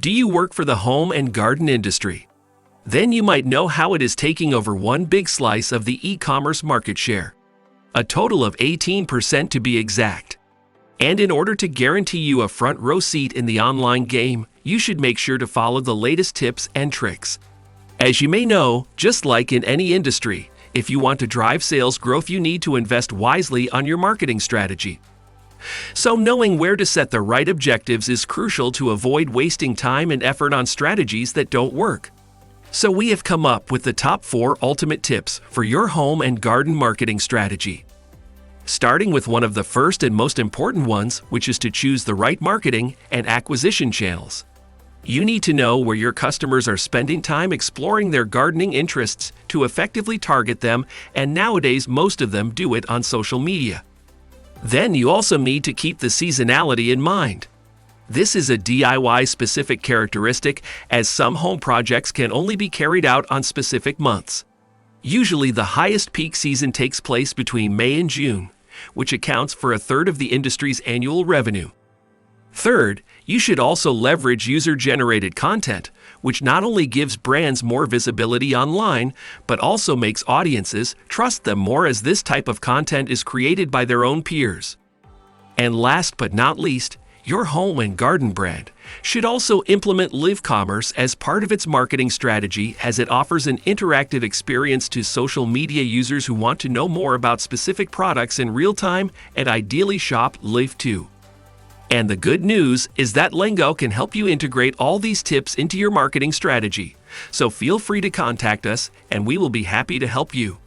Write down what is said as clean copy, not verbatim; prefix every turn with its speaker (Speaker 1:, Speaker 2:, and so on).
Speaker 1: Do you work for the home and garden industry? Then you might know how it is taking over one big slice of the e-commerce market share. A total of 18% to be exact. And in order to guarantee you a front row seat in the online game, you should make sure to follow the latest tips and tricks. As you may know, just like in any industry, if you want to drive sales growth, you need to invest wisely on your marketing strategy. So knowing where to set the right objectives is crucial to avoid wasting time and effort on strategies that don't work. So we have come up with the top 4 ultimate tips for your home and garden marketing strategy. Starting with one of the first and most important ones, which is to choose the right marketing and acquisition channels. You need to know where your customers are spending time exploring their gardening interests to effectively target them, and nowadays most of them do it on social media. Then you also need to keep the seasonality in mind. This is a DIY-specific characteristic, as some home projects can only be carried out on specific months. Usually the highest peak season takes place between May and June, which accounts for a third of the industry's annual revenue. Third, you should also leverage user-generated content, which not only gives brands more visibility online, but also makes audiences trust them more, as this type of content is created by their own peers. And last but not least, your home and garden brand should also implement live commerce as part of its marketing strategy, as it offers an interactive experience to social media users who want to know more about specific products in real time and ideally shop live too. And the good news is that Lingo can help you integrate all these tips into your marketing strategy. So feel free to contact us and we will be happy to help you.